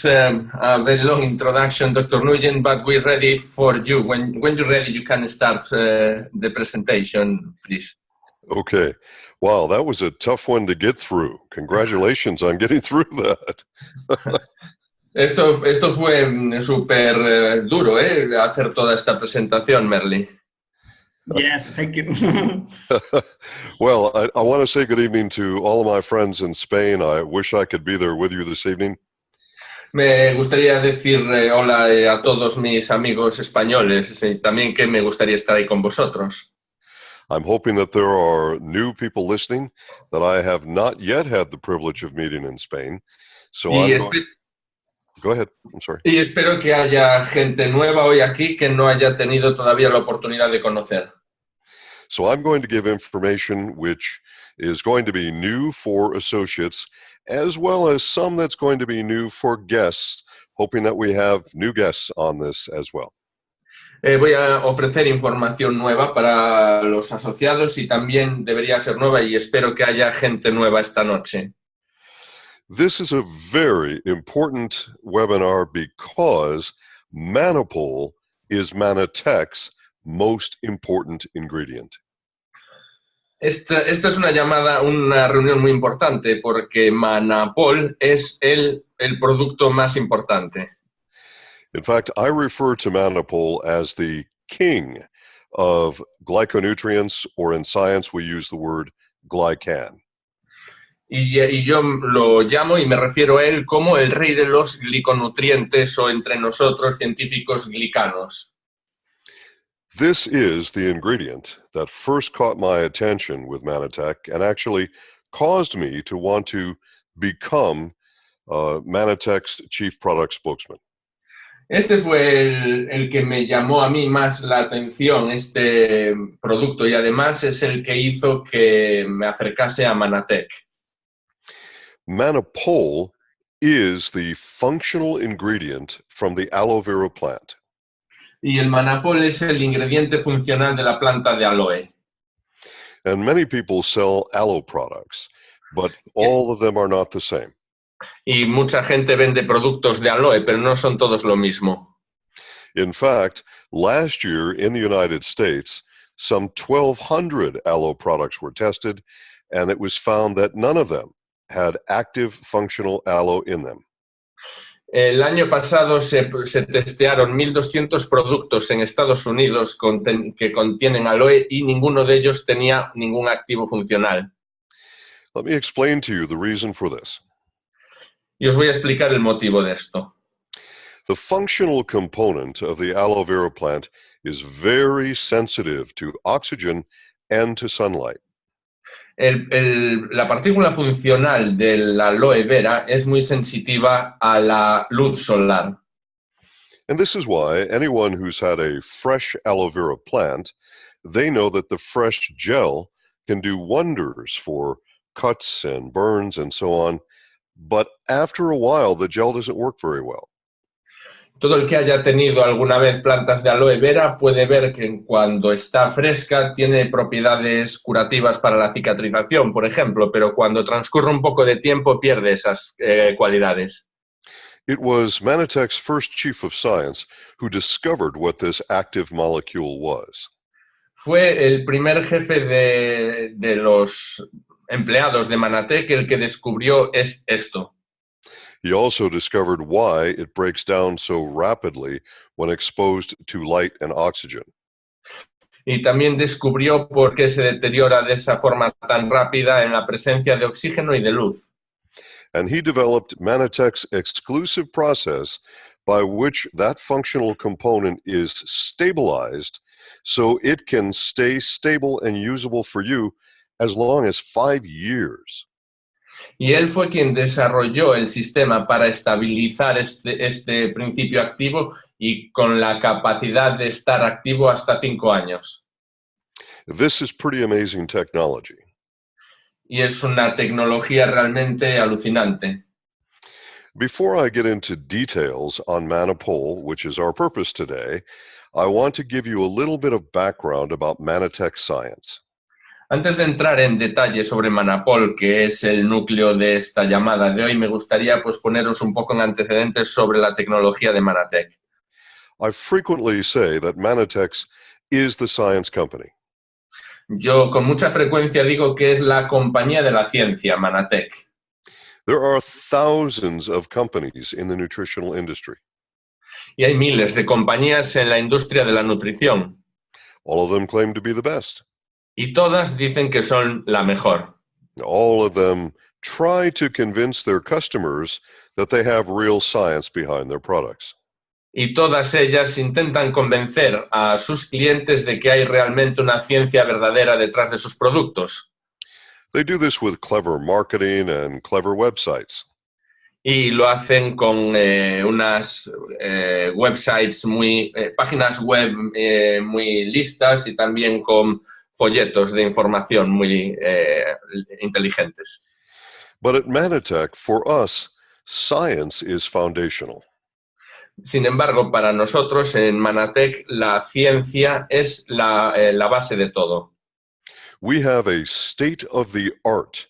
a very long introduction, Dr. Nugent, but we're ready for you. When you're ready, you can start the presentation, please. Okay. Wow, that was a tough one to get through. Congratulations on getting through that. Esto fue súper duro, hacer toda esta presentación, Merly. Yes, thank you. Well, I want to say good evening to all of my friends in Spain. I wish I could be there with you this evening. Me gustaría decir hola a todos mis amigos españoles y también que me gustaría estar ahí con vosotros. I'm hoping that there are new people listening that I have not yet had the privilege of meeting in Spain. So Go ahead, I'm sorry. Y espero que haya gente nueva hoy aquí que no haya tenido todavía la oportunidad de conocer. So I'm going to give information which is going to be new for associates, as well as some that's going to be new for guests, hoping that we have new guests on this as well. Voy a ofrecer información nueva para los asociados y también debería ser nueva y espero que haya gente nueva esta noche. This is a very important webinar because Mannapol is Mannatech's most important ingredient. Esta es una reunión muy importante porque Mannapol es el producto más importante. In fact, I refer to Mannapol as the king of glyconutrients, or in science we use the word glycan. Y yo lo llamo y me refiero a él como el rey de los gliconutrientes o entre nosotros científicos glicanos. This is the ingredient that first caught my attention with Mannatech and actually caused me to want to become Mannatech's chief product spokesman. Este fue el que me llamó a mí más la atención, este producto, y además es el que hizo que me acercase a Mannatech. Mannapol is the functional ingredient from the aloe vera plant. Y el Mannapol es el ingrediente funcional de la planta de aloe. And many people sell aloe products, but all of them are not the same. Y mucha gente vende productos de aloe, pero no son todos lo mismo. In fact, last year in the United States, some 1,200 aloe products were tested, and it was found that none of them had active functional aloe in them. El año pasado se testearon 1.200 productos en Estados Unidos que contienen aloe y ninguno de ellos tenía ningún activo funcional. Let me explain to you the reason for this. Y os voy a explicar el motivo de esto. The functional component of the aloe vera plant is very sensitive to oxygen and to sunlight. La partícula funcional del aloe vera es muy sensitiva a la luz solar. And this is why anyone who's had a fresh aloe vera plant, they know that the fresh gel can do wonders for cuts and burns and so on. But after a while, the gel doesn't work very well. Todo el que haya tenido alguna vez plantas de aloe vera puede ver que cuando está fresca tiene propiedades curativas para la cicatrización, por ejemplo, pero cuando transcurre un poco de tiempo pierde esas cualidades. It was Mannatech's first chief of science who discovered what this active molecule was. Fue el primer jefe de los empleados de Mannatech el que descubrió esto. He also discovered why it breaks down so rapidly when exposed to light and oxygen. Y también descubrió por qué se deteriora de esa forma tan rápida en la presencia de oxígeno y de luz. And he developed Mannatech's exclusive process by which that functional component is stabilized so it can stay stable and usable for you as long as 5 years. Y él fue quien desarrolló el sistema para estabilizar este principio activo y con la capacidad de estar activo hasta 5 años. This is pretty amazing technology. Y es una tecnología realmente alucinante. Before I get into details on Mannapol, which is our purpose today, I want to give you a little bit of background about Mannatech science. Antes de entrar en detalle sobre Mannapol, que es el núcleo de esta llamada de hoy, me gustaría pues, poneros un poco en antecedentes sobre la tecnología de Mannatech. I frequently say that Mannatech is the science company. Yo con mucha frecuencia digo que es la compañía de la ciencia, Mannatech. There are thousands of companies in the nutritional industry. Y hay miles de compañías en la industria de la nutrición. All of them claim to be the best. Y todas dicen que son la mejor. All of them try to convince their customers that they have real science behind their products. Y todas ellas intentan convencer a sus clientes de que hay realmente una ciencia verdadera detrás de sus productos. They do this with clever marketing and clever websites. Y lo hacen con unas websites páginas web muy listas y también con folletos de información muy inteligentes. But at Mannatech, for us, science is foundational. Sin embargo, para nosotros en Mannatech la ciencia es la base de todo. We have a state-of-the-art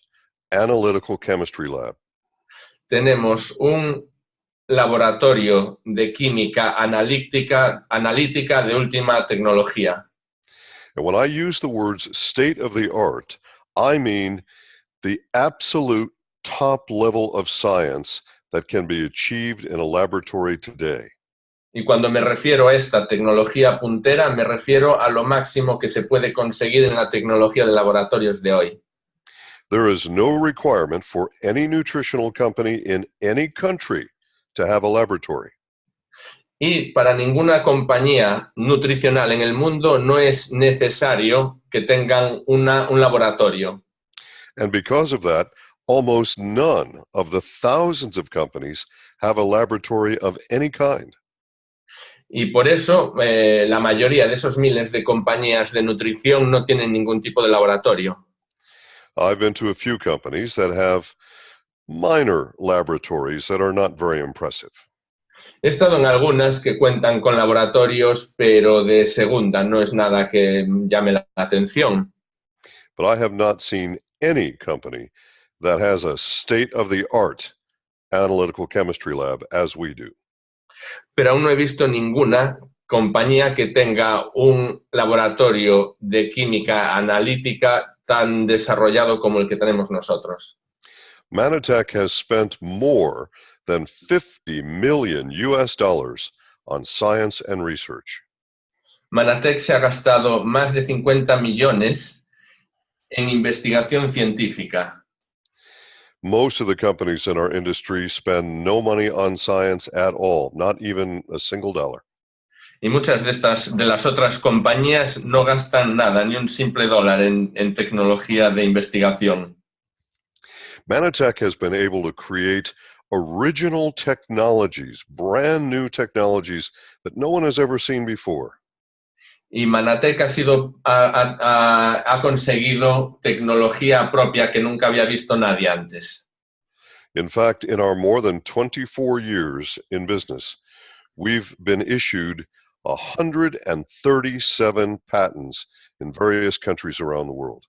analytical chemistry lab. Tenemos un laboratorio de química analítica de última tecnología. And when I use the words state-of-the-art, I mean the absolute top level of science that can be achieved in a laboratory today. Y cuando me refiero a esta tecnología puntera, me refiero a lo máximo que se puede conseguir en la tecnología de laboratorios de hoy. There is no requirement for any nutritional company in any country to have a laboratory. Y para ninguna compañía nutricional en el mundo no es necesario que tengan un laboratorio. And because of that, almost none of the thousands of companies have a laboratory of any kind. Y por eso la mayoría de esos miles de compañías de nutrición no tienen ningún tipo de laboratorio. I've been to a few companies that have minor laboratories that are not very impressive. He estado en algunas que cuentan con laboratorios, pero de segunda, no es nada que llame la atención. But I have not seen any company that has a state-of-the-art analytical chemistry lab as we do. Pero aún no he visto ninguna compañía que tenga un laboratorio de química analítica tan desarrollado como el que tenemos nosotros. Mannatech has spent more than $50 million on science and research. Mannatech se ha gastado más de 50 millones en investigación científica. Most of the companies in our industry spend no money on science at all, not even a single dollar. Y muchas de las otras compañías no gastan nada, ni un simple dólar en tecnología de investigación. Mannatech has been able to create original technologies, brand new technologies that no one has ever seen before. Y Mannatech ha conseguido tecnología propia que nunca había visto nadie antes. In fact, in our more than 24 years in business, we've been issued 137 patents in various countries around the world.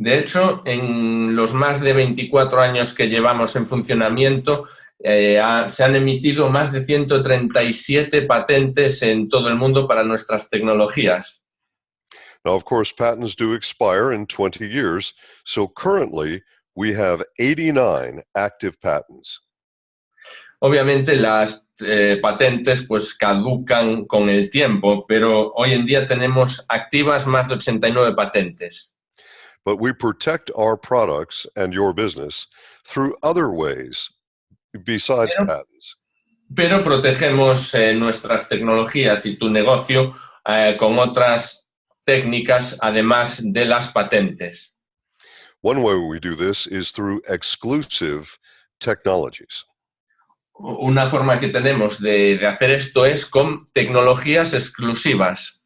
De hecho, en los más de 24 años que llevamos en funcionamiento, se han emitido más de 137 patentes en todo el mundo para nuestras tecnologías. Now, of course, patents do expire in 20 years, so currently we have 89 active patents. Obviamente las patentes pues caducan con el tiempo, pero hoy en día tenemos activas más de 89 patentes. But we protect our products and your business through other ways besides patents. Pero protegemos nuestras tecnologías y tu negocio con otras técnicas además de las patentes. One way we do this is through exclusive technologies. Una forma que tenemos de hacer esto es con tecnologías exclusivas.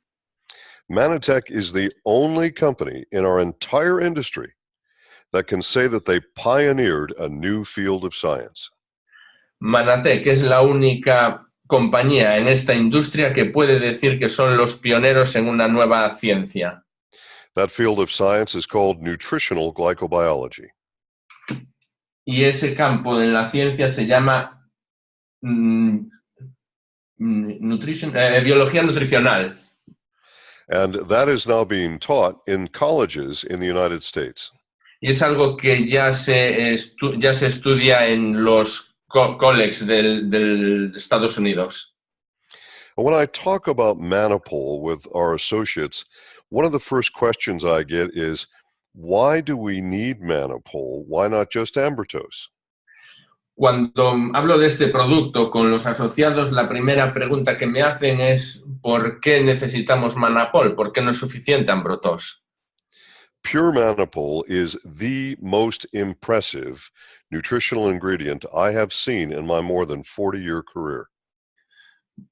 Mannatech is the only company in our entire industry that can say that they pioneered a new field of science. Mannatech es la única compañía en esta industria que puede decir que son los pioneros en una nueva ciencia. That field of science is called nutritional glycobiology. Y ese campo en la ciencia se llama biología nutricional. And that is now being taught in colleges in the United States. Y es algo que ya se estudia en los colleges del Estados Unidos. When I talk about Mannapol with our associates, one of the first questions I get is, why do we need Mannapol? Why not just Ambertose? Cuando hablo de este producto con los asociados, la primera pregunta que me hacen es ¿por qué necesitamos Mannapol? ¿Por qué no es suficiente Ambrotose? Pure Mannapol is the most impressive nutritional ingredient I have seen in my more than 40-year career.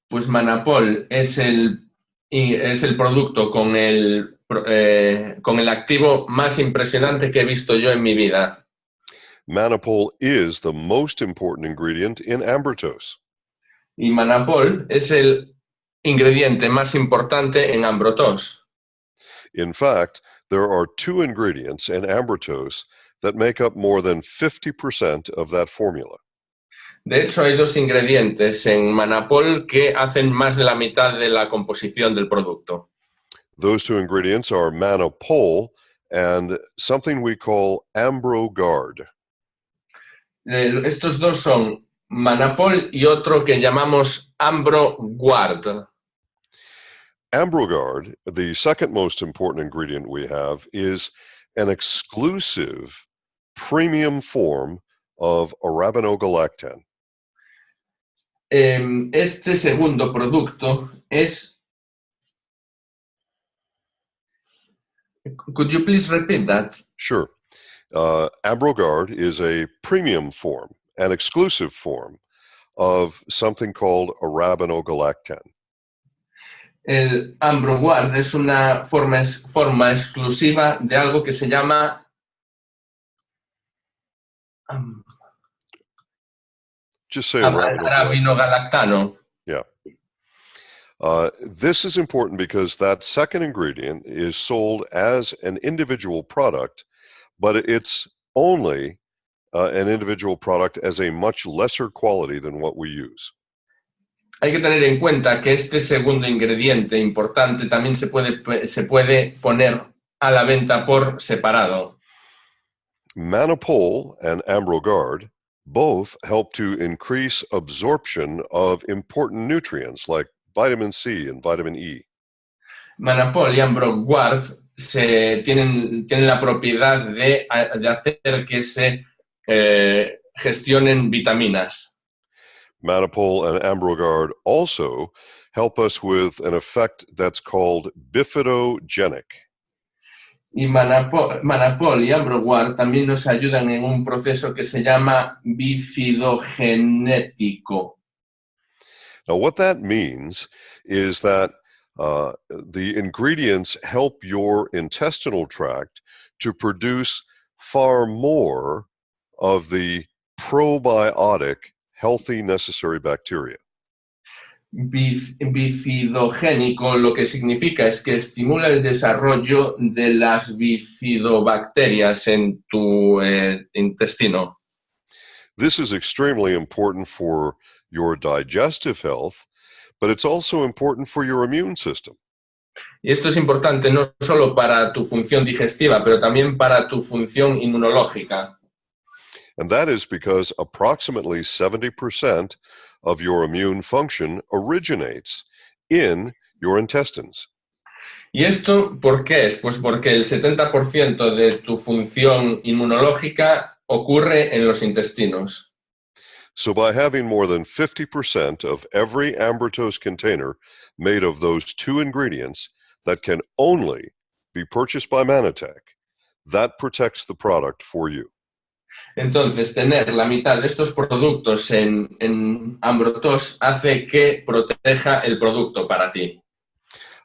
Pues Mannapol es el producto con el activo más impresionante que he visto yo en mi vida. Mannapol is the most important ingredient in Ambertose. Y Mannapol es el ingrediente más importante en Ambrotose. In fact, there are 2 ingredients in Ambertose that make up more than 50% of that formula. De hecho, hay 2 ingredientes en Mannapol que hacen más de la mitad de la composición del producto. Those 2 ingredients are Mannapol and something we call AmbroGuard. Estos 2 son Mannapol y otro que llamamos AmbroGuard. AmbroGuard, the second most important ingredient we have, is an exclusive premium form of arabinogalactan. Este segundo producto es... Could you please repeat that? Sure. AmbroGuard is a premium form, an exclusive form of something called arabinogalactan. El AmbroGuard es una forma exclusiva de algo que se llama Just say arabinogalactano. Yeah. This is important because that second ingredient is sold as an individual product, but it's only an individual product as a much lesser quality than what we use. Hay que tener en cuenta que este segundo ingrediente importante también se puede poner a la venta por separado. Mannapol and AmbroGuard both help to increase absorption of important nutrients like vitamin C and vitamin E. Mannapol y AmbroGuard tienen la propiedad de hacer que se gestionen vitaminas. Mannapol and AmbroGuard also help us with an effect that's called bifidogenic. Y Mannapol y AmbroGuard también nos ayudan en un proceso que se llama bifidogenético. Now, what that means is that the ingredients help your intestinal tract to produce far more of the probiotic, healthy, necessary bacteria. Bifidogénico lo que significa es que estimula el desarrollo de las bifidobacterias en tu intestino. This is extremely important for your digestive health, but it's also important for your immune system. Y esto es importante no solo para tu función digestiva, pero también para tu función inmunológica. And that is because approximately 70% of your immune function originates in your intestines. ¿Y esto por qué es? Pues porque el 70% de tu función inmunológica ocurre en los intestinos. So by having more than 50% of every Ambertose container made of those 2 ingredients that can only be purchased by Mannatech, that protects the product for you. Entonces, tener la mitad de estos productos en Ambrotose hace que proteja el producto para ti.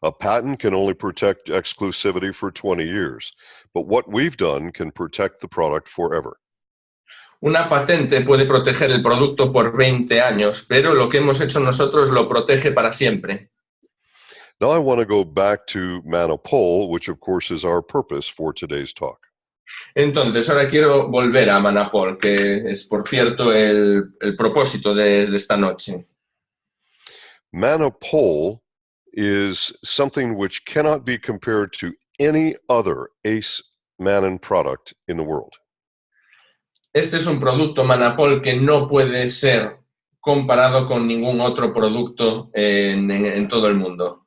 A patent can only protect exclusivity for 20 years, but what we've done can protect the product forever. Una patente puede proteger el producto por 20 años, pero lo que hemos hecho nosotros lo protege para siempre. Now I want to go back to Mannapol, which of course is our purpose for today's talk. Entonces, ahora quiero volver a Mannapol, que es, por cierto, el propósito de esta noche. Mannapol is something which cannot be compared to any other Ace Mannan product in the world. Este es un producto Mannapol que no puede ser comparado con ningún otro producto en todo el mundo.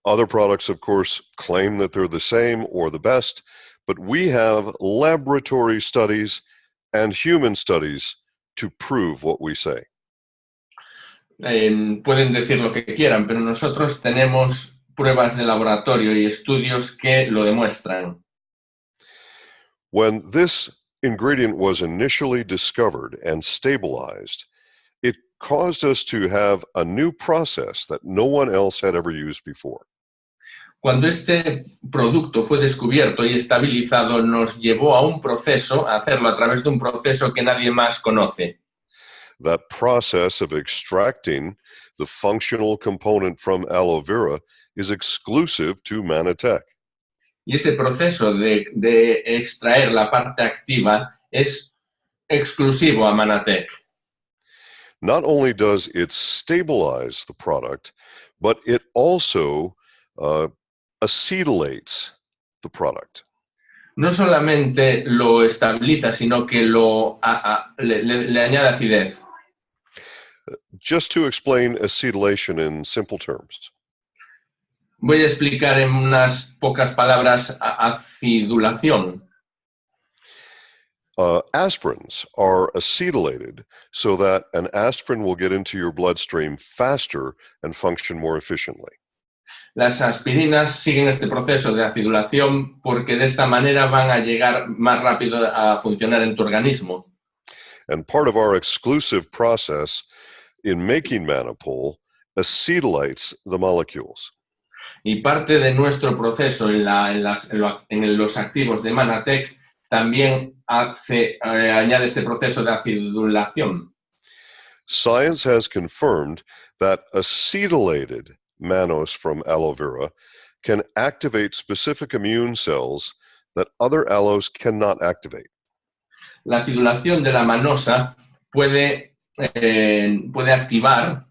Other products, of course, claim that they're the same or the best, but we have laboratory studies and human studies to prove what we say. Pueden decir lo que quieran, pero nosotros tenemos pruebas de laboratorio y estudios que lo demuestran. When this ingredient was initially discovered and stabilized, it caused us to have a new process that no one else had ever used before. Cuando este producto fue descubierto y estabilizado, nos llevó a un proceso, a hacerlo a través de un proceso que nadie más conoce. That process of extracting the functional component from aloe vera is exclusive to Mannatech. Y ese proceso de extraer la parte activa es exclusivo a Mannatech. Not only does it stabilize the product, but it also acetylates the product. No solamente lo estabiliza, sino que le añade acidez. Just to explain acetylation in simple terms. Voy a explicar en unas pocas palabras acidulación. Aspirins are acetylated so that an aspirin will get into your bloodstream faster and function more efficiently. Las aspirinas siguen este proceso de acidulación porque de esta manera van a llegar más rápido a funcionar en tu organismo. And part of our exclusive process in making Mannapol acetylates the molecules. Y parte de nuestro proceso en los activos de Mannatech también añade este proceso de acidulación. Science has confirmed that acetylated mannose from aloe vera can activate specific immune cells that other aloes cannot activate. La acidulación de la manosa puede activar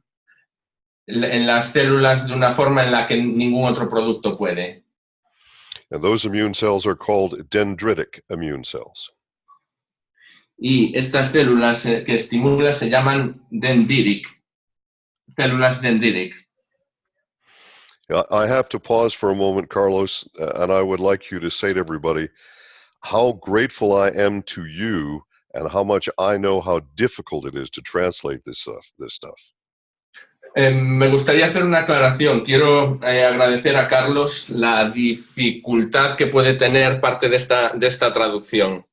en las células de una forma en la que ningún otro producto puede. And those immune cells are called dendritic immune cells. Y estas células que estimula se llaman dendritic, células dendritic. I have to pause for a moment, Carlos, and I would like you to say to everybody how grateful I am to you and how much I know how difficult it is to translate this stuff. Me gustaría hacer una aclaración. Quiero agradecer a Carlos la dificultad que puede tener parte de esta traducción.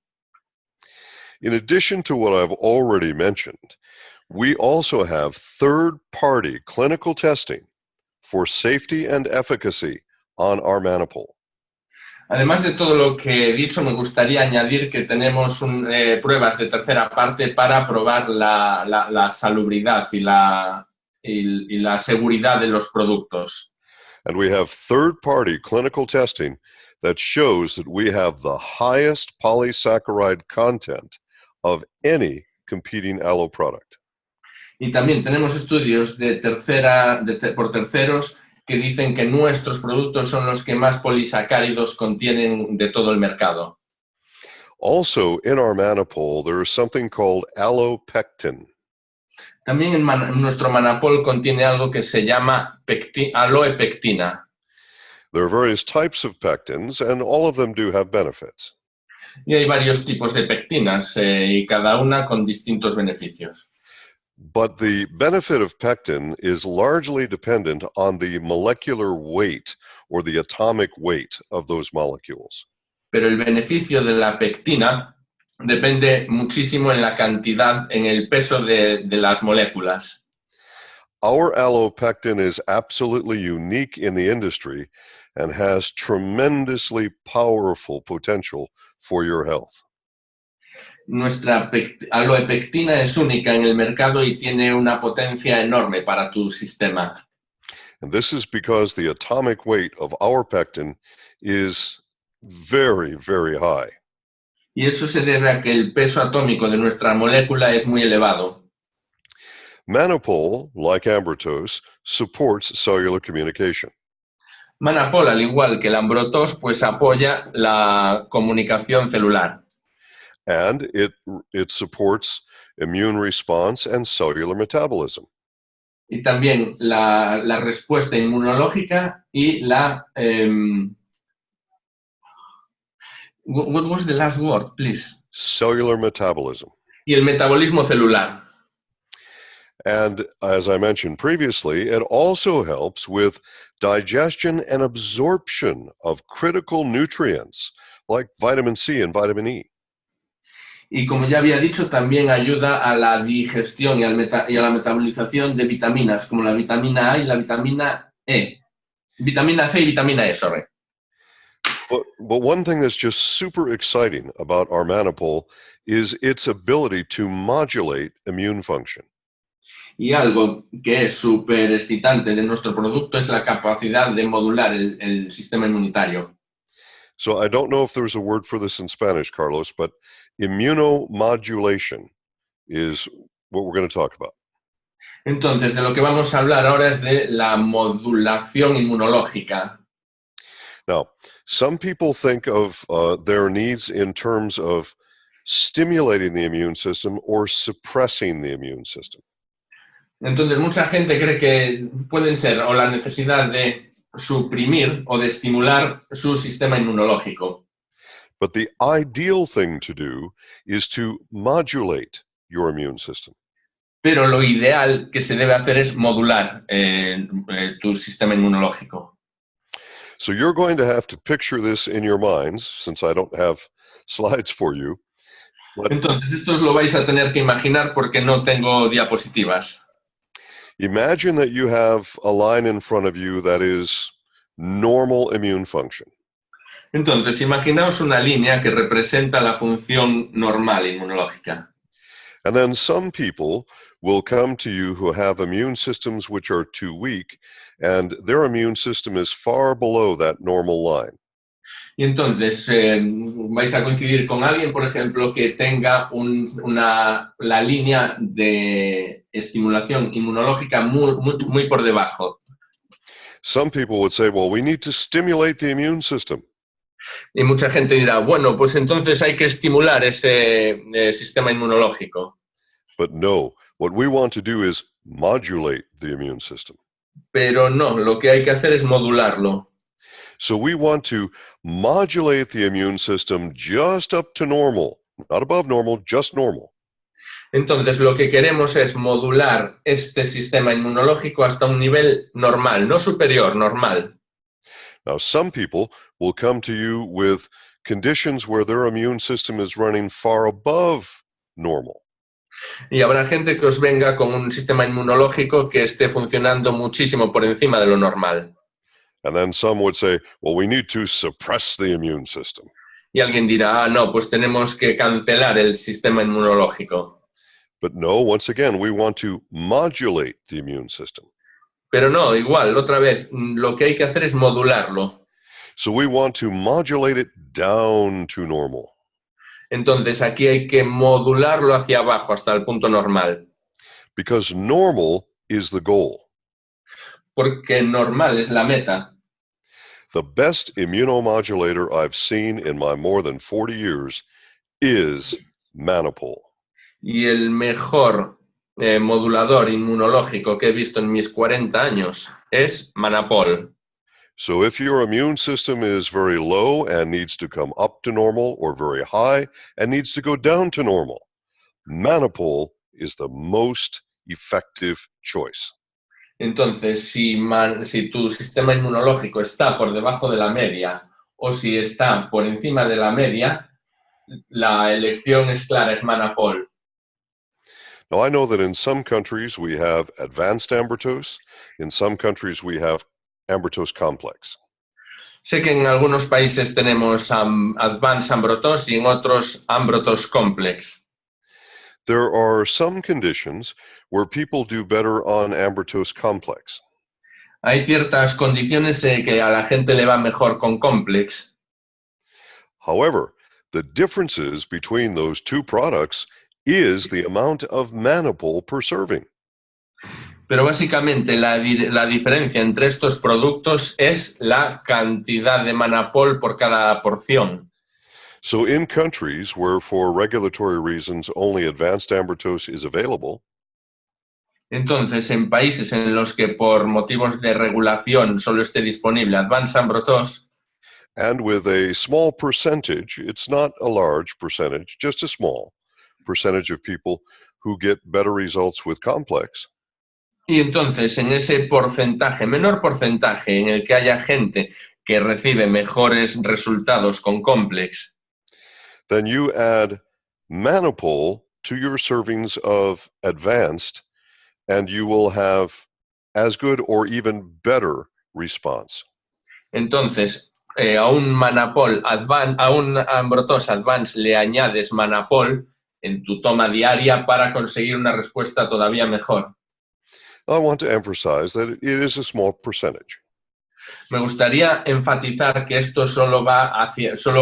In addition to what I've already mentioned, we also have third-party clinical testing for safety and efficacy on our Mannapol. Además de todo lo que he dicho, me gustaría añadir que tenemos pruebas de tercera parte para probar la salubridad y la seguridad de los productos. And we have third-party clinical testing that shows that we have the highest polysaccharide content of any competing aloe product. Y también tenemos estudios por terceros que dicen que nuestros productos son los que más polisacáridos contienen de todo el mercado. Also, in our Mannapol, there is something called allopectin. También nuestro Mannapol contiene algo que se llama aloepectina. There are various types of pectins, and all of them do have benefits. Y hay varios tipos de pectinas y cada una con distintos beneficios. But the benefit of pectin is largely dependent on the molecular weight or the atomic weight of those molecules. Pero el beneficio de la pectina depende muchísimo en la cantidad, en el peso de las moléculas. Our allopectin is absolutely unique in the industry and has tremendously powerful potential for your health. Nuestra aloepectina es única en el mercado y tiene una potencia enorme para tu sistema. And this is because the atomic weight of our pectin is very, very high. Y eso se debe a que el peso atómico de nuestra molécula es muy elevado. Mannapol, like ambrotose, supports cellular communication. Mannapol, al igual que el ambrotos, pues apoya la comunicación celular. And it supports immune response and cellular metabolism. Y también la respuesta inmunológica y la... what was the last word, please? Cellular metabolism. Y el metabolismo celular. And as I mentioned previously, it also helps with digestion and absorption of critical nutrients like vitamin C and vitamin E. Y como ya había dicho, también ayuda a la digestión y a la metabolización de vitaminas, como la vitamina A y la vitamina E. Vitamina C y vitamina E, sorry. But one thing that's just super exciting about our Mannapol is its ability to modulate immune function. Y algo que es súper excitante de nuestro producto es la capacidad de modular el sistema inmunitario. So I don't know if there's a word for this in Spanish, Carlos, but immunomodulation is what we're going to talk about. Entonces, de lo que vamos a hablar ahora es de la modulación inmunológica. Now, some people think of their needs in terms of stimulating the immune system or suppressing the immune system. Entonces, mucha gente cree que pueden ser o la necesidad de suprimir o de estimular su sistema inmunológico. But the ideal thing to do is to modulate your immune system. Pero lo ideal que se debe hacer es modular tu sistema inmunológico. So you're going to have to picture this in your minds, since I don't have slides for you. Entonces, esto os lo vais a tener que imaginar porque no tengo diapositivas. Imagine that you have a line in front of you that is normal immune function. Entonces, imaginaos una línea que representa la función normal inmunológica. And then some people will come to you who have immune systems which are too weak, and their immune system is far below that normal line. Y entonces vais a coincidir con alguien, por ejemplo, que tenga la línea de estimulación inmunológica muy por debajo. Some people would say, well, we need to stimulate the immune system. Y mucha gente dirá, bueno, pues entonces hay que estimular ese sistema inmunológico. But no, what we want to do is modulate the immune system. Pero no, lo que hay que hacer es modularlo. So we want to modulate the immune system just up to normal, not above normal, just normal. Entonces, lo que queremos es modular este sistema inmunológico hasta un nivel normal, no superior, normal. Now, some people will come to you with conditions where their immune system is running far above normal. Y habrá gente que os venga con un sistema inmunológico que esté funcionando muchísimo por encima de lo normal. And then some would say, well, we need to suppress the immune system. Y alguien dirá, no, pues tenemos que cancelar el sistema inmunológico. But no, once again, we want to modulate the immune system. Pero no, igual, otra vez, lo que hay que hacer es modularlo. So we want to modulate it down to normal. Entonces, aquí hay que modularlo hacia abajo, hasta el punto normal. Because normal is the goal. Porque normal es la meta. The best immunomodulator I've seen in my more than 40 years is Mannapol. Y el mejor modulador inmunológico que he visto en mis 40 años es Mannapol. So if your immune system is very low and needs to come up to normal, or very high and needs to go down to normal, Mannapol is the most effective choice. Entonces, si tu sistema inmunológico está por debajo de la media o si está por encima de la media, la elección es clara, es Mannapol. Now, I know that in some countries we have advanced ambrotose. In some countries we have ambrotose complex. Sé que en algunos países tenemos advanced ambrotos y en otros ambrotos complex. There are some conditions where people do better on ambrotose complex. Hay ciertas condiciones que a la gente le va mejor con complex. However, the differences between those two products is the amount of Mannapol per serving. Pero básicamente la diferencia entre estos productos es la cantidad de Mannapol por cada porción. So in countries where for regulatory reasons only advanced ambrotose is available, Entonces, en países en los que por motivos de regulación solo esté disponible Advanced Ambrotose, and with a small percentage, it's not a large percentage, just a small percentage of people who get better results with complex, y entonces en ese porcentaje, menor porcentaje en el que haya gente que recibe mejores resultados con complex, then you add Mannapol to your servings of advanced, and you will have as good or even better response. entonces a un Mannapol a un Ambrotose Advance le añades Mannapol en tu toma diaria para conseguir una respuesta todavía mejor. I want to emphasize that it is a small percentage. Me gustaría enfatizar que esto solo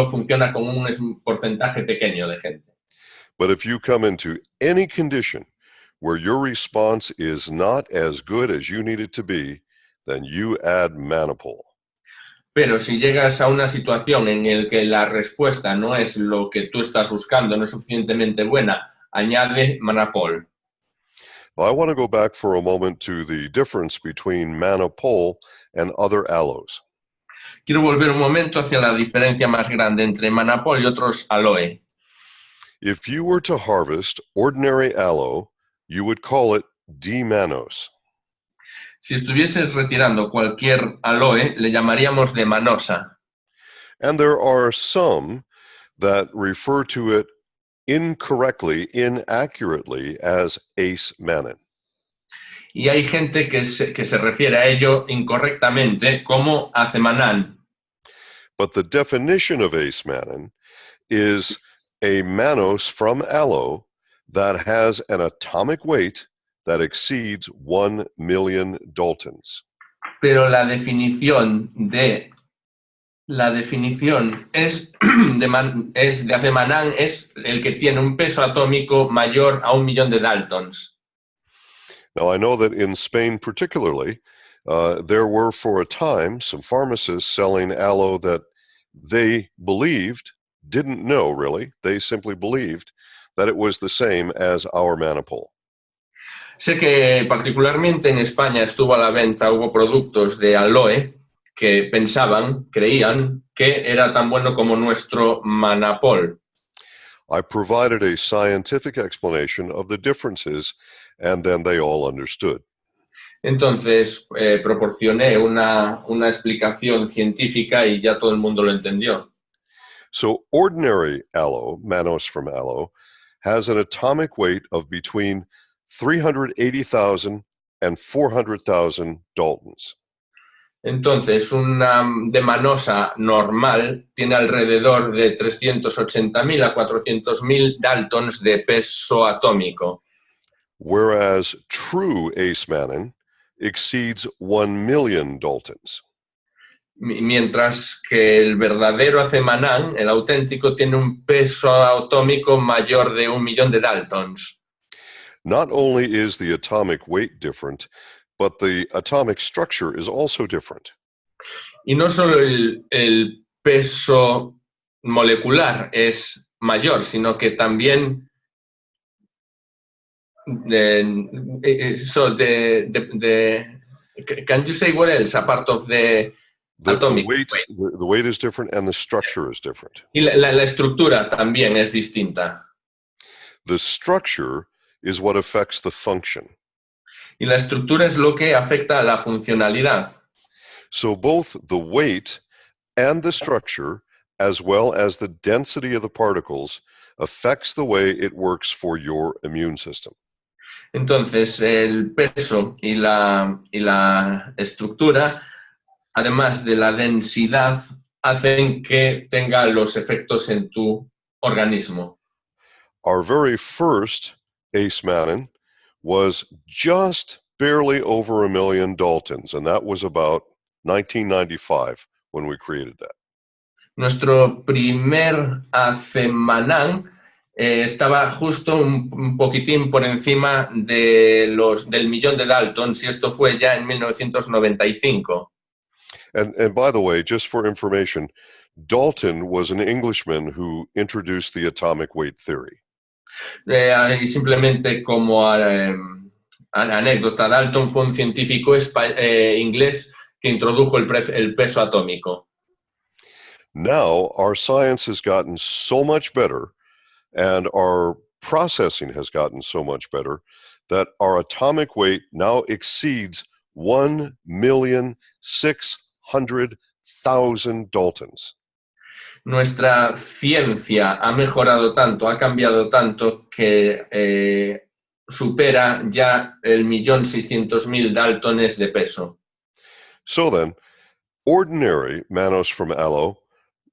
funciona con un porcentaje pequeño de gente. But if you come into any condition where your response is not as good as you need it to be, then you add Mannapol. Pero si llegas a una situación en la que la respuesta no es lo que tú estás buscando, no es suficientemente buena, añade Mannapol. I want to go back for a moment to the difference between Mannapol and other aloes. Quiero volver un momento hacia la diferencia más grande entre Mannapol y otros aloe. If you were to harvest ordinary aloe, you would call it D-mannose. Si estuvieses retirando cualquier aloe, le llamaríamos de manosa. And there are some that refer to it incorrectly, inaccurately as ace-mannan. Y hay gente que se refiere a ello incorrectamente como acemanán. But the definition of ace-mannan is a mannose from aloe that has an atomic weight that exceeds 1 million daltons. Pero la definición es de acemanán es el que tiene un peso atómico mayor a 1 millón de daltons. Now, I know that in Spain particularly, there were for a time some pharmacists selling aloe that they believed, didn't know really, they simply believed that it was the same as our Mannapol. Sé que particularmente en España estuvo a la venta, hubo productos de aloe que creían que era tan bueno como nuestro Mannapol. I provided a scientific explanation of the differences, and then they all understood. Entonces proporcioné una explicación científica y ya todo el mundo lo entendió. So ordinary aloe, mannose from aloe, has an atomic weight of between 380,000 and 400,000 daltons. Entonces, una de manosa normal tiene alrededor de 380.000 a 400.000 daltons de peso atómico. Whereas true ace-mannan exceeds 1 million daltons. Mientras que el verdadero acemanán, el auténtico, tiene un peso atómico mayor de 1 millón de daltons. Not only is the atomic weight different, but the atomic structure is also different. Y no solo el peso molecular es mayor, sino que también can you say what else apart of the atomic weight? The weight is different and the structure is different. Y la estructura también es distinta. The structure is what affects the function. Y la estructura es lo que afecta a la funcionalidad. So both the weight and the structure, as well as the density of the particles, affects the way it works for your immune system. Entonces, el peso y la estructura, además de la densidad, hacen que tenga los efectos en tu organismo. Our very first ace-mannan was just barely over 1 million Daltons, and that was about 1995 when we created that. Nuestro primer Acemanán estaba justo un poquitín por encima del millón de Daltons y esto fue ya en 1995. And by the way, just for information, Dalton was an Englishman who introduced the atomic weight theory. Y simplemente como anécdota, Dalton fue un científico inglés que introdujo el peso atómico. Now, our science has gotten so much better and our processing has gotten so much better that our atomic weight now exceeds 1,600,000 Daltons. Nuestra ciencia ha mejorado tanto, ha cambiado tanto que supera ya el 1.600.000 Daltones de peso. So then, ordinary mannose from aloe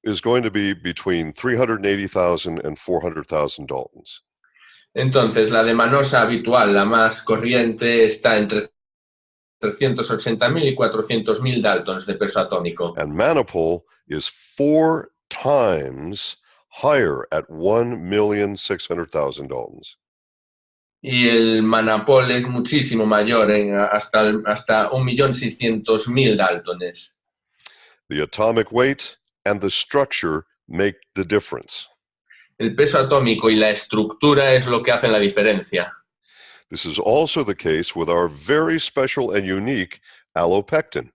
is going to be between 380,000 and 400,000 Daltons. Entonces, la de manosa habitual, la más corriente, está entre 380.000 y 400.000 Daltons de peso atómico. And Mannapol is 4 times higher at 1,600,000 Daltons. Y el Mannapol es muchísimo mayor, hasta 1.600.000 Daltones. The atomic weight and the structure make the difference. El peso atómico y la estructura es lo que hacen la diferencia. This is also the case with our very special and unique allopectin.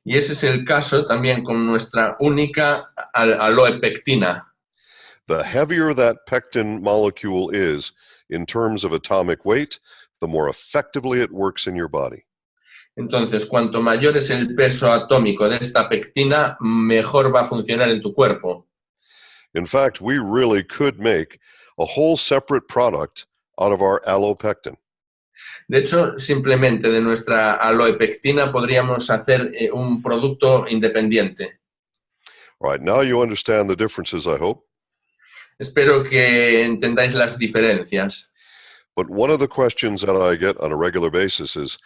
Y ese es el caso también con nuestra única aloepectina. The heavier that pectin molecule is in terms of atomic weight, the more effectively it works in your body. Entonces, cuanto mayor es el peso atómico de esta pectina, mejor va a funcionar en tu cuerpo. In fact, we really could make a whole separate product out of our allopectin. De hecho, simplemente de nuestra aloepectina podríamos hacer un producto independiente. All right, now you understand the differences, I hope. Espero que entendáis las diferencias. But one of the questions that I get on a regular basis is,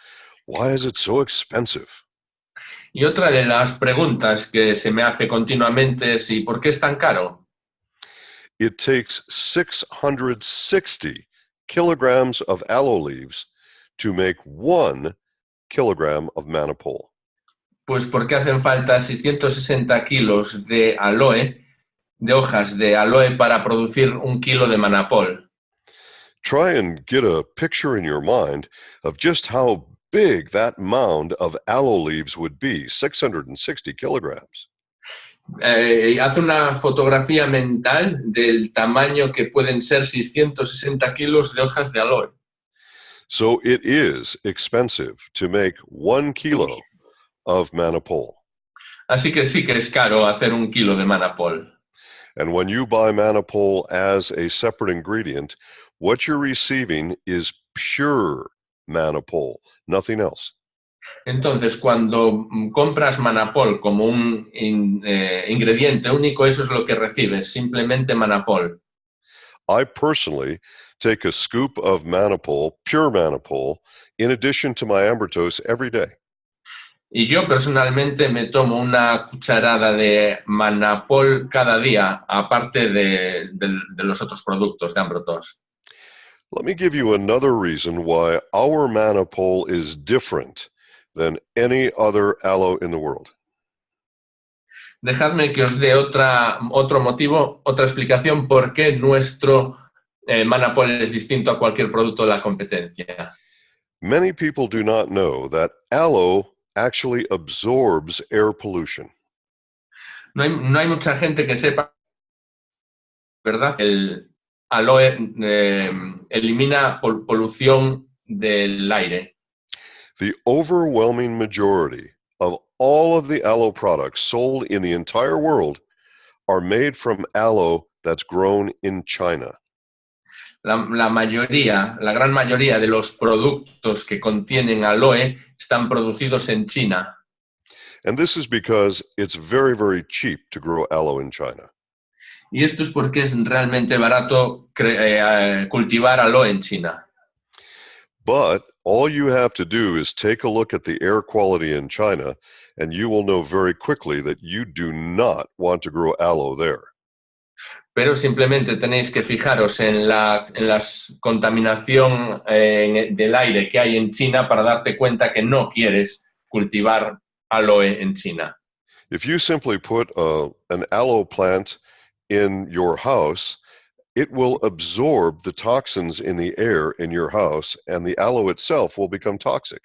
why is it so expensive? Y otra de las preguntas que se me hace continuamente es, ¿y por qué es tan caro? It takes 660 kilograms of aloe leaves to make 1 kilogram of Mannapol. Pues porque hacen falta 660 kilos de aloe, de hojas de aloe para producir 1 kilo de Mannapol. Try and get a picture in your mind of just how big that mound of aloe leaves would be, 660 kilograms. Haz una fotografía mental del tamaño que pueden ser 660 kilos de hojas de aloe. So it is expensive to make 1 kilo of Mannapol. Así que sí que es caro hacer 1 kilo de Mannapol. And when you buy Mannapol as a separate ingredient, what you're receiving is pure Mannapol, nothing else. Entonces, cuando compras Mannapol como un ingrediente único, eso es lo que recibes, simplemente Mannapol. I personally take a scoop of Mannapol, pure Mannapol, in addition to my Ambertos every day. Y yo personalmente me tomo una cucharada de Mannapol cada día, aparte de los otros productos de Ambrotos. Let me give you another reason why our Mannapol is different than any other aloe in the world. Dejadme que os dé otro motivo, otra explicación por qué nuestro Mannapol es distinto a cualquier producto de la competencia. Many people do not know that aloe actually absorbs air pollution. No hay mucha gente que sepa, ¿verdad? El aloe elimina polución del aire. The overwhelming majority of all of the aloe products sold in the entire world are made from aloe that's grown in China. La gran mayoría de los productos que contienen aloe están producidos en China. And this is because it's very, very cheap to grow aloe in China. Y esto es porque es realmente barato cultivar aloe en China. But all you have to do is take a look at the air quality in China, and you will know very quickly that you do not want to grow aloe there. Pero simplemente tenéis que fijaros en la contaminación del aire que hay en China para darte cuenta que no quieres cultivar aloe en China. If you simply put an aloe plant in your house, it will absorb the toxins in the air in your house, and the aloe itself will become toxic.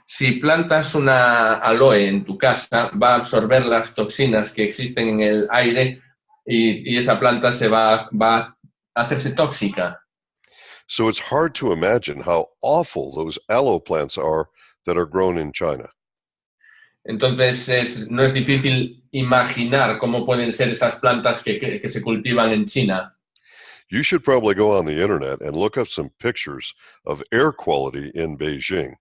Si plantas una aloe en tu casa, va a absorber las toxinas que existen en el aire y esa planta va a hacerse tóxica. So it's hard to imagine how awful those aloe plants are that are grown in China. Entonces no es difícil imaginar cómo pueden ser esas plantas que se cultivan en China. You should probably go on the internet and look up some pictures of air quality in Beijing.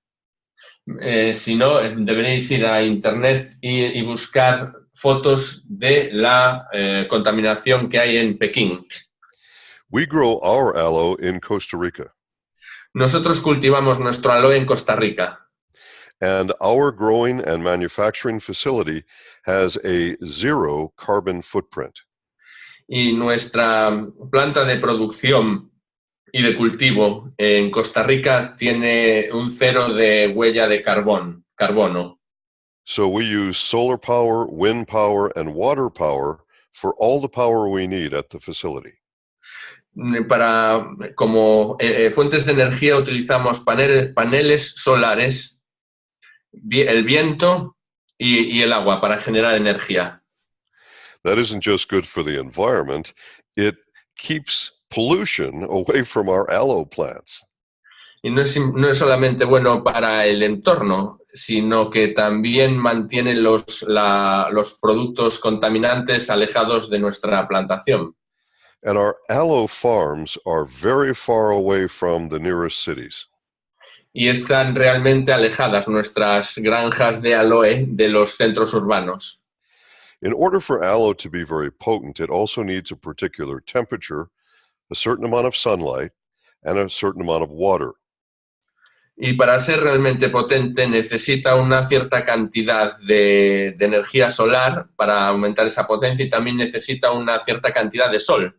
Si no, deberéis ir a internet y buscar fotos de la contaminación que hay en Pekín. We grow our aloe in Costa Rica, Nosotros cultivamos nuestro aloe en Costa Rica and our growing and manufacturing facility has a zero carbon footprint. y nuestra planta de producción y de cultivo en Costa Rica tiene un 0 de huella de carbono. So we use solar power, wind power, and water power for all the power we need at the facility. Como fuentes de energía utilizamos paneles solares, el viento y el agua para generar energía. That isn't just good for the environment, it keeps pollution away from our aloe plants. Y no es solamente bueno para el entorno, sino que también mantiene los productos contaminantes alejados de nuestra plantación. And our aloe farms are very far away from the nearest cities. Y están realmente alejadas nuestras granjas de aloe de los centros urbanos. In order for aloe to be very potent, it also needs a particular temperature, a certain amount of sunlight, and a certain amount of water. Y para ser realmente potente necesita una cierta cantidad de energía solar para aumentar esa potencia y también necesita una cierta cantidad de sol.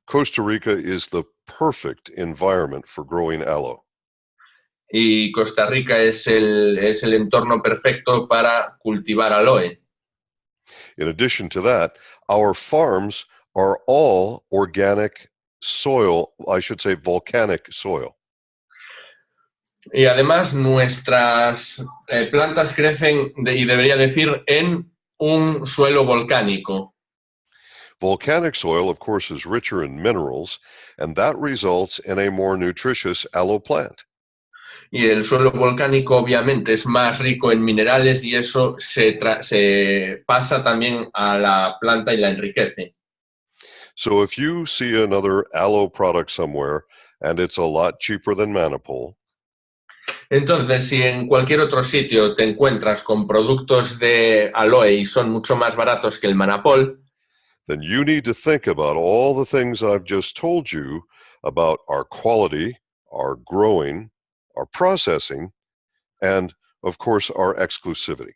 Costa Rica is the perfect environment for growing aloe. Y Costa Rica es el entorno perfecto para cultivar aloe. In addition to that, our farms are all organic soil, I should say volcanic soil. Y además nuestras plantas crecen, y debería decir, en un suelo volcánico. Volcanic soil, of course, is richer in minerals, and that results in a more nutritious aloe plant. Y el suelo volcánico obviamente es más rico en minerales y eso se pasa también a la planta y la enriquece. So if you see another aloe product somewhere and it's a lot cheaper than Mannapol, Entonces, si en cualquier otro sitio te encuentras con productos de aloe y son mucho más baratos que el Mannapol, then you need to think about all the things I've just told you about our quality, our growing, our processing, and, of course, our exclusivity.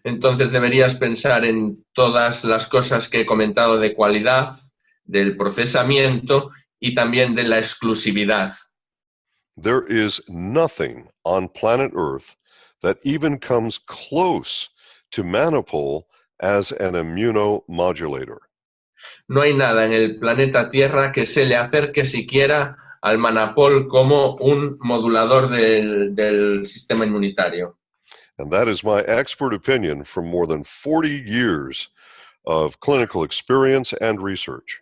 entonces deberías pensar en todas las cosas que he comentado de cualidad, del procesamiento y también de la exclusividad. There is nothing on planet Earth that even comes close to Mannapol as an immunomodulator. No hay nada en el planeta Tierra que se le acerque siquiera al Mannapol como un modulador del sistema inmunitario. And that is my expert opinion from more than 40 years of clinical experience and research.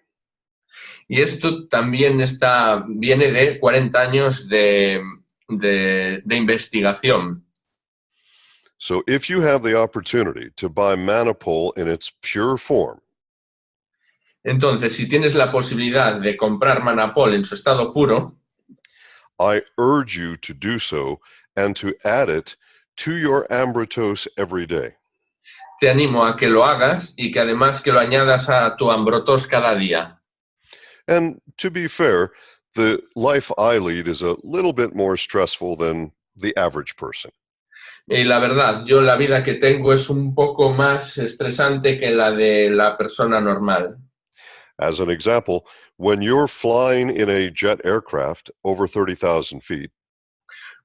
Y esto también viene de 40 años de investigación. So if you have the opportunity to buy Mannapol in its pure form, Entonces, si tienes la posibilidad de comprar Mannapol en su estado puro, I urge you to do so and to add it to your Ambritos every day. te animo a que lo hagas y que además que lo añadas a tu Ambrotos cada día. And to be fair, the life I lead is a little bit more stressful than the average person. Y la verdad, yo la vida que tengo es un poco más estresante que la de la persona normal. As an example, when you're flying in a jet aircraft over 30,000 feet,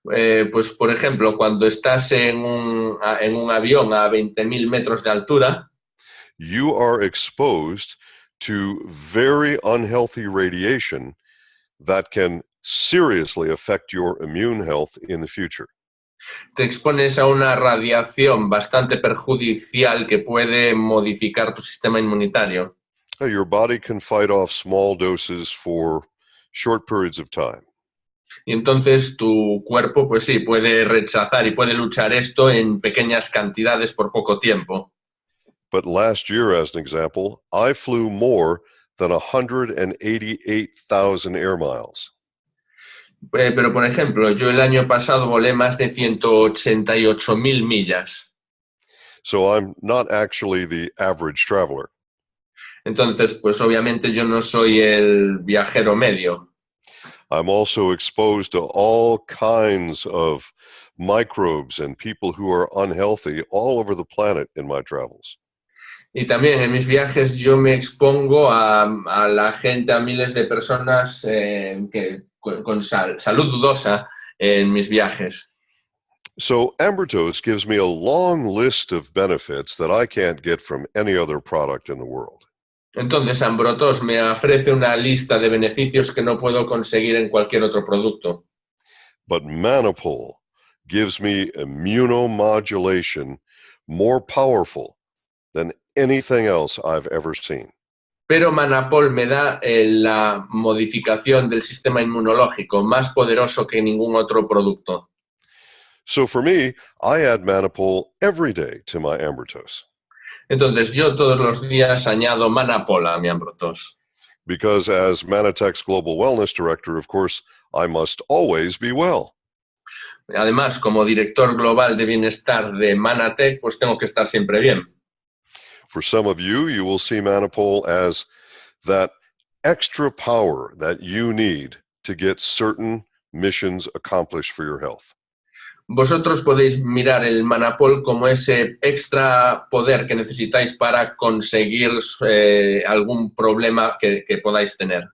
Pues, por ejemplo, cuando estás en un avión a 20.000 metros de altura, you are exposed to very unhealthy radiation that can seriously affect your immune health in the future. te expones a una radiación bastante perjudicial que puede modificar tu sistema inmunitario. Your body can fight off small doses for short periods of time. Y entonces tu cuerpo, pues sí, puede rechazar y puede luchar esto en pequeñas cantidades por poco tiempo. But last year, as an example, I flew more than 188,000 air miles. Pero, por ejemplo, yo el año pasado volé más de 188.000 millas. So I'm not actually the average traveler. Entonces, pues obviamente yo no soy el viajero medio. I'm also exposed to all kinds of microbes and people who are unhealthy all over the planet in my travels. Y también en mis viajes yo me expongo a la gente, a miles de personas con salud dudosa en mis viajes. So Ambertos gives me a long list of benefits that I can't get from any other product in the world. Entonces, Ambrotos me ofrece una lista de beneficios que no puedo conseguir en cualquier otro producto. But Mannapol gives me immunomodulation more powerful than anything else I've ever seen. Pero Mannapol me da la modificación del sistema inmunológico más poderoso que ningún otro producto. So for me, I add Mannapol every day to my Ambertos. Entonces, yo todos los días añado Mannapol a mi Ambrotos. Because as Mannatech's Global Wellness Director, of course, I must always be well. Además, como director global de bienestar de Mannatech, pues tengo que estar siempre bien. For some of you, you will see Mannapol as that extra power that you need to get certain missions accomplished for your health. Vosotros podéis mirar el Mannapol como ese extra poder que necesitáis para conseguir algún problema que podáis tener.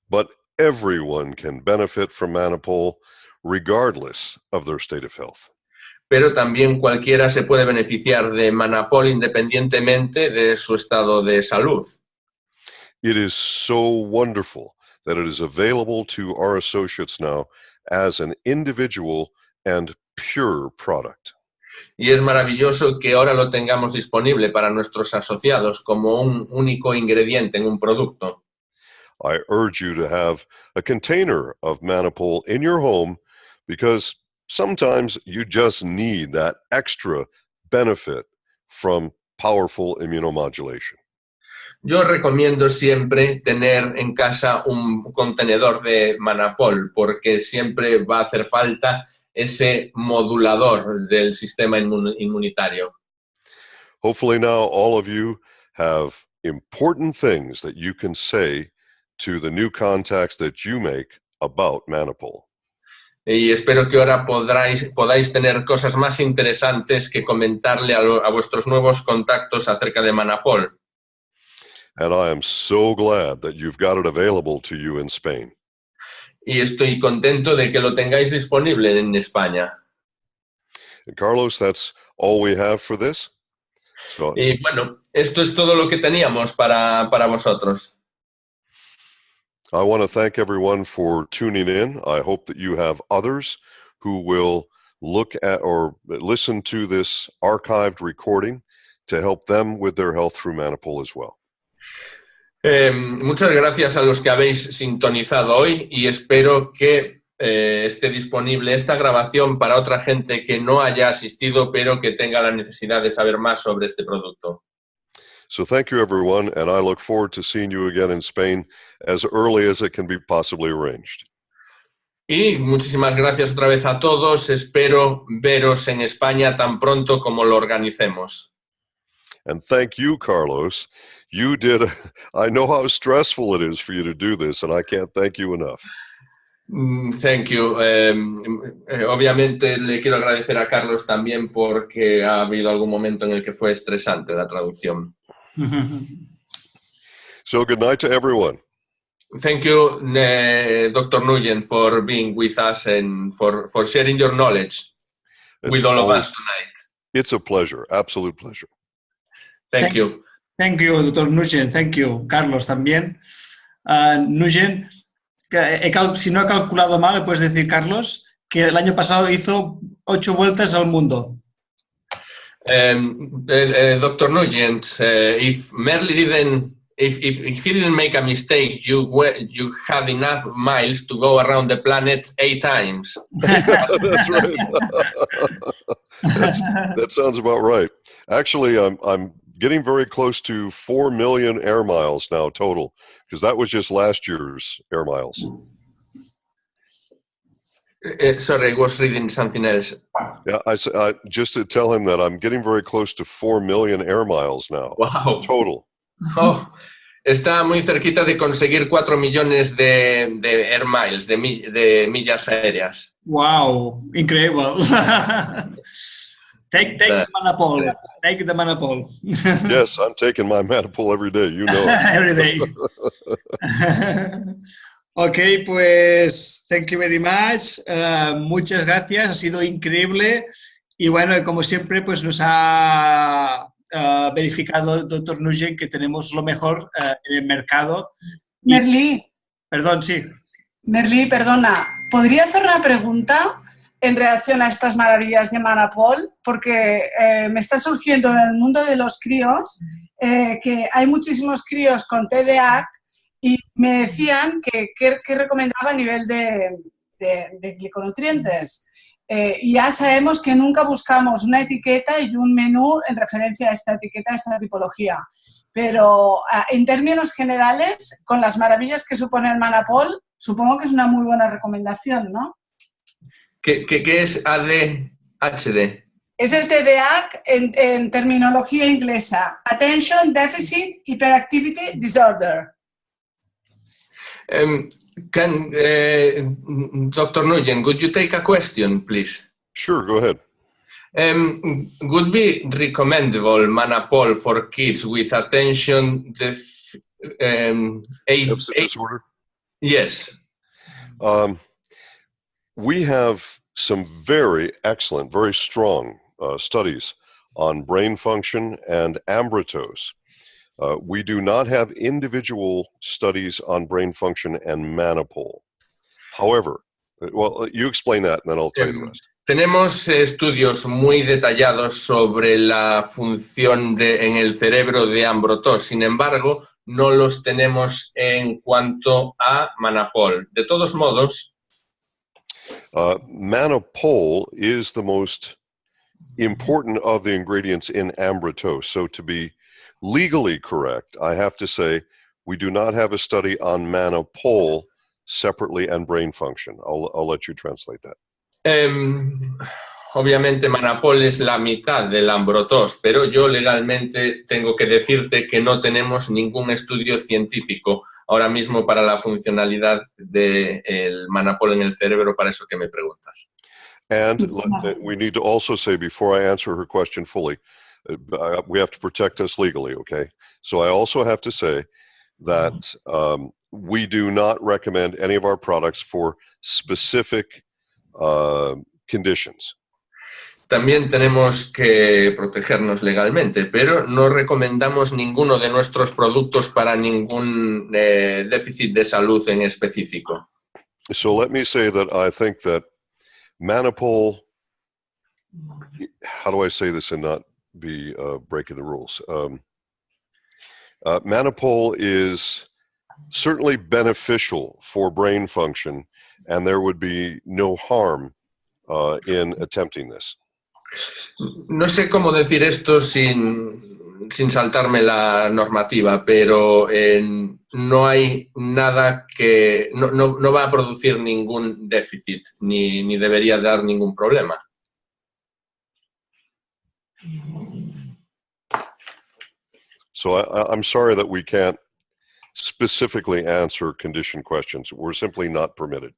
But everyone can benefit from Mannapol regardless of their state of health. Pero también cualquiera se puede beneficiar de Mannapol independientemente de su estado de salud. It is so wonderful that it is available to our associates now as an individual and pure product. Y es maravilloso que ahora lo tengamos disponible para nuestros asociados como un único ingrediente en un producto. I urge you to have a container of Mannapol in your home because sometimes you just need that extra benefit from powerful immunomodulation. Yo recomiendo siempre tener en casa un contenedor de Mannapol porque siempre va a hacer falta ese modulador del sistema inmunitario. Hopefully now all of you have important things that you can say to the new contacts that you make about Mannapol. Y espero que ahora podáis tener cosas más interesantes que comentarle a vuestros nuevos contactos acerca de Mannapol. And I am so glad that you've got it available to you in Spain. Y estoy contento de que lo tengáis disponible en España. And Carlos, that's all we have for this. So, Y bueno, esto es todo lo que teníamos para vosotros. I want to thank everyone for tuning in. I hope that you have others who will look at or listen to this archived recording to help them with their health through Mannapol as well. Muchas gracias a los que habéis sintonizado hoy y espero que esté disponible esta grabación para otra gente que no haya asistido pero que tenga la necesidad de saber más sobre este producto. So thank you, everyone, and I look forward to seeing you again in Spain as early as it can be possibly arranged. Y muchísimas gracias otra vez a todos. Espero veros en España tan pronto como lo organicemos. And thank you, Carlos. You did. I know how stressful it is for you to do this, and I can't thank you enough. Thank you. Obviamente le quiero agradecer a Carlos también porque ha habido algún momento en el que fue estresante la traducción. So good night to everyone. Thank you, Dr. Nugent, for being with us and for sharing your knowledge with all of us tonight. It's a pleasure, absolute pleasure. Thank you. Thank you, Dr. Nugent. Thank you, Carlos, también. Nugent, si no he calculado mal, ¿me puedes decir, Carlos, que el año pasado hizo 8 vueltas al mundo? Dr. Nugent, if Merle if he didn't make a mistake, you had enough miles to go around the planet 8 times. That's right. That sounds about right. Actually, I'm getting very close to 4 million air miles now total, because that was just last year's air miles. Sorry, I was reading something else. Yeah, I just to tell him that I'm getting very close to 4 million air miles now. Wow. Total. Oh, está muy cerquita de conseguir 4 millones de air miles, de millas aéreas. Wow, incredible. Take the Mannapol. Take the Mannapol. Yes, I'm taking my Mannapol every day, you know it. Every day. Ok, pues thank you very much. Muchas gracias, ha sido increíble. Y bueno, como siempre, pues nos ha verificado el Dr. Nugent que tenemos lo mejor en el mercado. Merlí. Perdón, sí. Merlí, perdona. ¿Podría hacer una pregunta en relación a estas maravillas de Mannapol? Porque me está surgiendo en el mundo de los críos que hay muchísimos críos con TDAH y me decían que recomendaba a nivel de gliconutrientes. Y ya sabemos que nunca buscamos una etiqueta y un menú en referencia a esta etiqueta, a esta tipología. Pero en términos generales, con las maravillas que supone el Mannapol, supongo que es una muy buena recomendación, ¿no? ¿Qué es ADHD? Es el TDAH en terminología inglesa. Attention Deficit Hyperactivity Disorder. Dr. Nugent, would you take a question, please? Sure, go ahead. Would be recommendable Mannapol for kids with attention Deficit disorder? Yes. We have some very excellent, very strong studies on brain function and ambrotos. We do not have individual studies on brain function and Mannapol. However, well, you explain that and then I'll tell you the rest. Tenemos estudios muy detallados sobre la función en el cerebro de ambrotos. Sin embargo, no los tenemos en cuanto a Mannapol. De todos modos, Mannapol is the most important of the ingredients in ambrotos. So to be legally correct, I have to say we do not have a study on Mannapol separately and brain function. I'll let you translate that. Obviamente Mannapol es la mitad del ambrotos, pero yo legalmente tengo que decirte que no tenemos ningún estudio científico ahora mismo para la funcionalidad del Mannapol en el cerebro, para eso que me preguntas. And we need to also say, before I answer her question fully, we have to protect us legally, okay? So I also have to say that we do not recommend any of our products for specific conditions. También tenemos que protegernos legalmente, pero no recomendamos ninguno de nuestros productos para ningún déficit de salud en específico. So let me say that I think that Mannapol, how do I say this and not be breaking the rules? Mannapol is certainly beneficial for brain function, and there would be no harm in attempting this. No sé cómo decir esto sin saltarme la normativa, pero no hay nada que... No va a producir ningún déficit, ni debería dar ningún problema. So I'm sorry that we can't specifically answer condition questions. We're simply not permitted.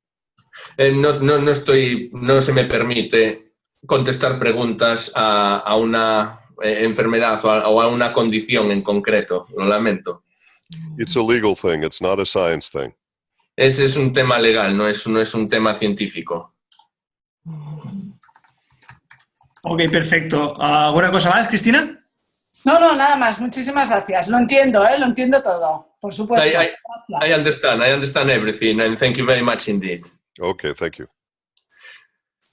No se me permite contestar preguntas a una enfermedad o a una condición en concreto. Lo lamento. It's a legal thing. It's not a science thing. Ese es un tema legal, no es un tema científico. Ok, perfecto. ¿Alguna cosa más, Cristina? No, nada más. Muchísimas gracias. Lo entiendo, lo entiendo todo. Por supuesto. I understand everything, and thank you very much indeed. Okay, thank you.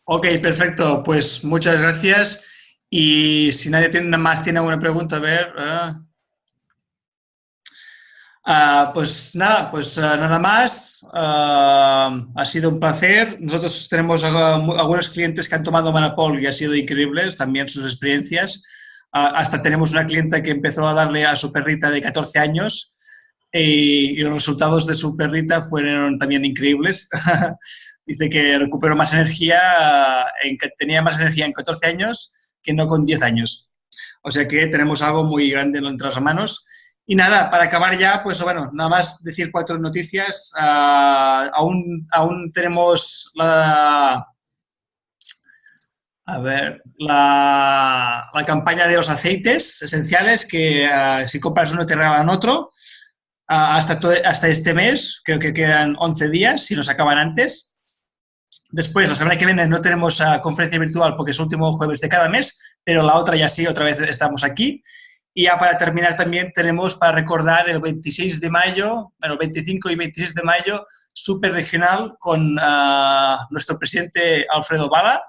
Ok, perfecto. Pues muchas gracias. Y si nadie tiene alguna pregunta, a ver. Pues nada más. Ha sido un placer. Nosotros tenemos algunos clientes que han tomado Mannapol y ha sido increíbles también sus experiencias. Hasta tenemos una clienta que empezó a darle a su perrita de 14 años y los resultados de su perrita fueron también increíbles. Dice que recuperó más energía, tenía más energía en 14 años que no con 10 años. O sea que tenemos algo muy grande en nuestras manos. Y nada, para acabar ya, pues bueno, nada más decir 4 noticias. Aún tenemos la campaña de los aceites esenciales que si compras uno te regalan otro hasta este mes. Creo que quedan 11 días si nos acaban antes. Después, la semana que viene no tenemos conferencia virtual porque es el último jueves de cada mes, pero la otra ya sí, otra vez estamos aquí. Y ya para terminar también tenemos para recordar el 26 de mayo, bueno, 25 y 26 de mayo, súper regional con nuestro presidente Alfredo Bala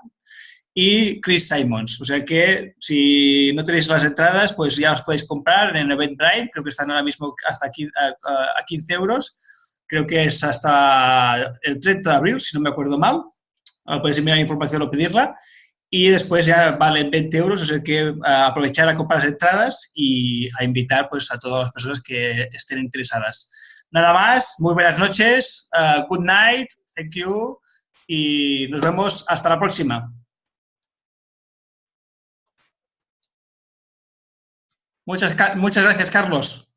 y Chris Simons. O sea que si no tenéis las entradas, pues ya las podéis comprar en Eventbrite. Creo que están ahora mismo hasta aquí a 15 euros. Creo que es hasta el 30 de abril, si no me acuerdo mal. Podéis enviar información o pedirla. Y después ya valen 20 euros, o sea que aprovechar a comprar las entradas y a invitar pues, a todas las personas que estén interesadas. Nada más, muy buenas noches, good night, thank you, y nos vemos hasta la próxima. Muchas gracias, Carlos.